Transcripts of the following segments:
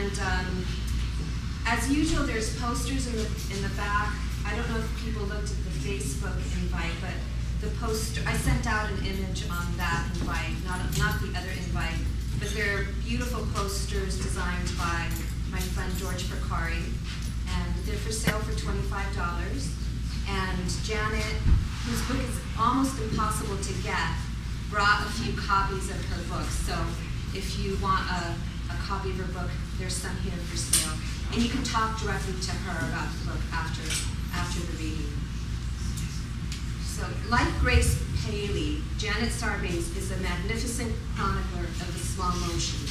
And as usual, there's posters in the back. I don't know if people looked at the Facebook invite, but the poster, I sent out an image on that invite, not the other invite, but they're beautiful posters designed by my friend George Percari, and they're for sale for $25. And Janet, whose book is almost impossible to get, brought a few copies of her book. So if you want a copy of her book, there's some here for sale. And you can talk directly to her about the book after the reading. So, like Grace Paley, JanetSabarnes1 is a magnificent chronicler of the small motion.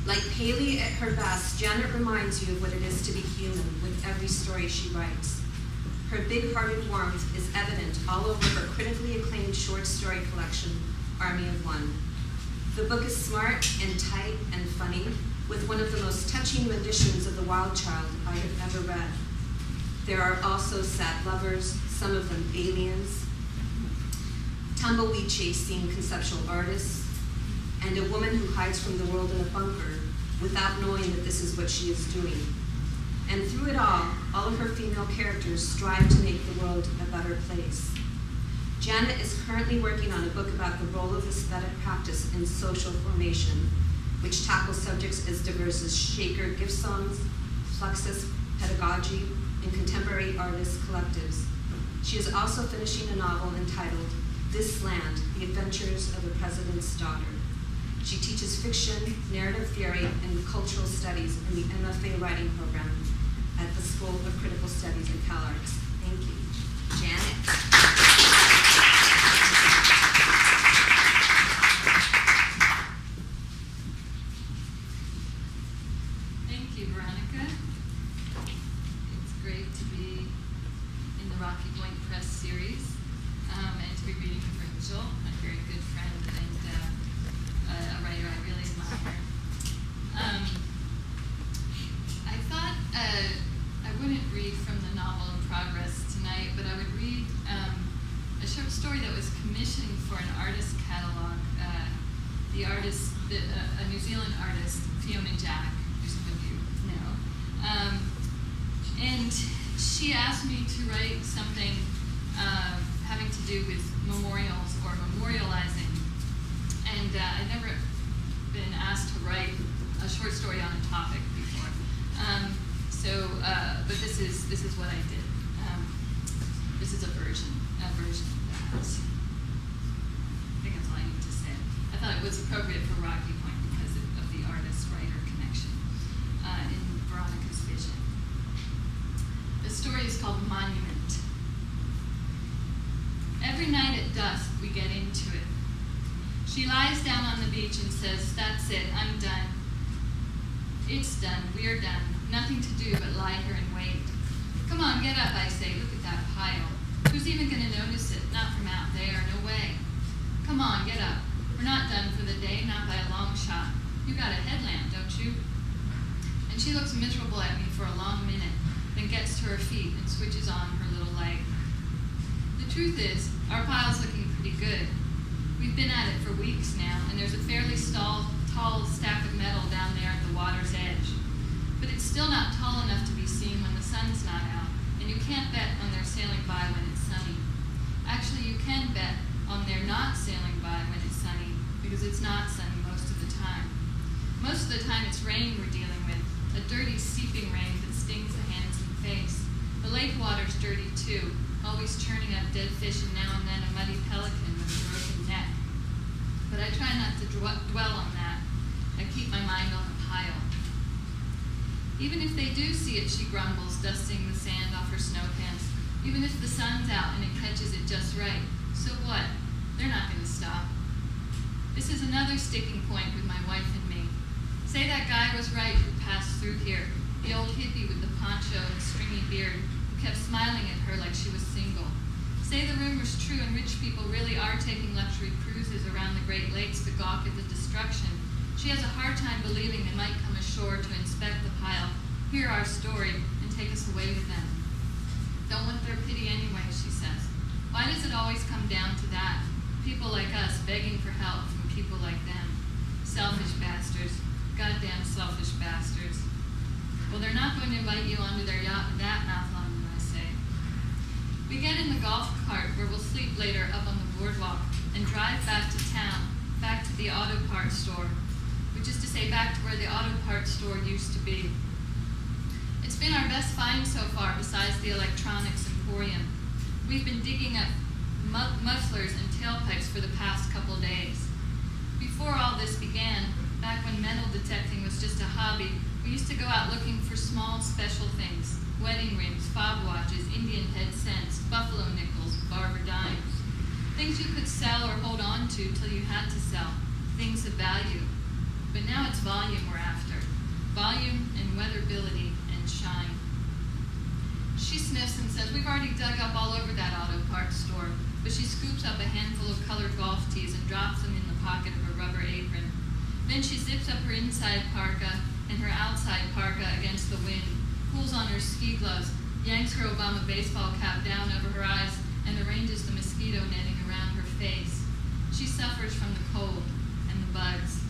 Like Paley at her best, Janet reminds you of what it is to be human with every story she writes. Her big-hearted warmth is evident all over her critically acclaimed short story collection, Army of One. The book is smart and tight and funny, with one of the most touching renditions of the wild child I have ever read. There are also sad lovers, some of them aliens, tumbleweed chasing conceptual artists, and a woman who hides from the world in a bunker without knowing that this is what she is doing. And through it all of her female characters strive to make the world a better place. Janet is currently working on a book about the role of aesthetic practice in social formation, which tackles subjects as diverse as Shaker gift songs, Fluxus pedagogy, and contemporary artist collectives. She is also finishing a novel entitled This Land, The Adventures of a President's Daughter. She teaches fiction, narrative theory, and cultural studies in the MFA writing program at the School of Critical Studies at CalArts. Thank you. Janet. She asked me to write something having to do with memorials or memorializing, and I'd never been asked to write a short story on a topic before. But this is what I did. This is a version of that. I think that's all I need to say. I thought it was appropriate for Rocky Point because of the artist-writer connection in Veronica's vision. The story is called Monument. Every night at dusk, we get into it. She lies down on the beach and says, "That's it, I'm done." It's done, we're done. Nothing to do but lie here and wait. "Come on, get up," I say. "Look at that pile. Who's even going to notice it? Not from out there, no way. Come on, get up. We're not done for the day, not by a long shot. You got a headlamp, don't you?" And she looks miserable at me for a long minute, then gets to her feet and switches on her little light. The truth is, our pile's looking pretty good. We've been at it for weeks now, and there's a fairly tall stack of metal down there at the water's edge. But it's still not tall enough to be seen when the sun's not out, and you can't bet on their sailing by when it's sunny. Actually, you can bet on their not sailing by when it's sunny, because it's not sunny most of the time. Most of the time it's rain we're dealing with, a dirty seeping rain that stings the hands and face. The lake water's dirty too, always churning up dead fish and now and then a muddy pelican with a broken neck. But I try not to dwell on that. I keep my mind on the pile. "Even if they do see it," she grumbles, dusting the sand off her snow pants. "Even if the sun's out and it catches it just right, so what? They're not going to stop." This is another sticking point with my wife and me. Say that guy was right who passed through here, the old hippie with the poncho and stringy beard who kept smiling at her like she was single. Say the rumor's true and rich people really are taking luxury cruises around the Great Lakes to gawk at the destruction. She has a hard time believing they might come ashore to inspect the pile, hear our story, and take us away with them. "Don't want their pity anyway," she says. "Why does it always come down to that? People like us begging for help from people like them. Selfish bastards. Goddamn selfish bastards." Well, they're not going to invite you onto their yacht with that mouth on them, I say. We get in the golf cart where we'll sleep later up on the boardwalk and drive back to town, back to the auto parts store, which is to say back to where the auto parts store used to be. It's been our best find so far besides the electronics emporium. We've been digging up mufflers and tailpipes for the past couple days. Before all this began, back when metal detecting was just a hobby, we used to go out looking for small special things: wedding rings, fob watches, Indian head cents, buffalo nickels, barber dimes. Things you could sell or hold on to till you had to sell, things of value. But now it's volume we're after. Volume and weatherability and shine. She sniffs and says, we've already dug up all over that auto parts store, but she scoops up a handful of colored golf tees and drops them in the pocket of her rubber apron. Then she zips up her inside parka and her outside parka against the wind, pulls on her ski gloves, yanks her Obama baseball cap down over her eyes, and arranges the mosquito netting around her face. She suffers from the cold and the bugs.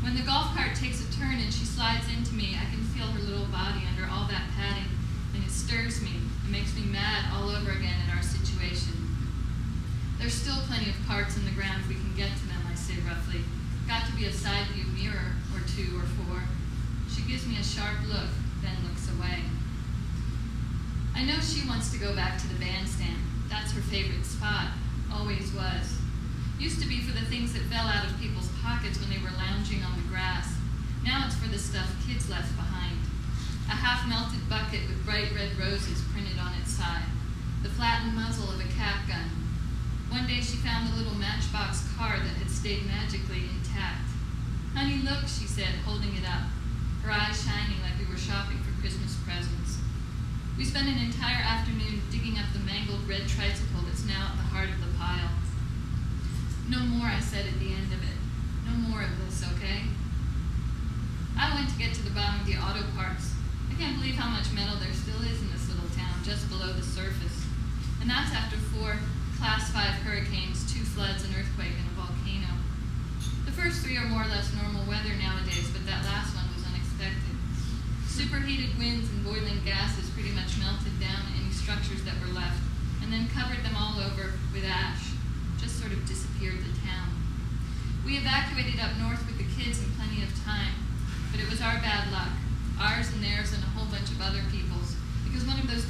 When the golf cart takes a turn and she slides into me, I can feel her little body under all that padding, and it stirs me and makes me mad all over again at our situation. There's still plenty of parts in the ground if we can get to them, I say roughly. Got to be a side view mirror or 2 or 4. She gives me a sharp look, then looks away. I know she wants to go back to the bandstand. That's her favorite spot, always was. Used to be for the things that fell out of people's pockets when they were lounging on the grass. Now it's for the stuff kids left behind. A half-melted bucket with bright red roses printed on its side. The flattened muzzle of a cap gun. One day she found the little matchbox car that had stayed magically intact. Honey, look, she said, holding it up, her eyes shining like we were shopping for Christmas presents. We spent an entire afternoon digging up the mangled red tricycle that's now at the heart of the pile. No more, I said at the end of it. No more of this, okay? I went to get to the bottom of the auto parts. I can't believe how much metal there still is in this little town, just below the surface. And that's after 4 Class 5 hurricanes, 2 floods, an earthquake, and a volcano. The first 3 are more or less normal weather nowadays, but that last one was unexpected. Superheated winds and boiling gases pretty much melted down any structures that were left, and then covered them all over with ash. Just sort of disappeared the town. We evacuated up north with the kids in plenty of time, but it was our bad luck, ours and theirs and a whole bunch of other people's, because one of those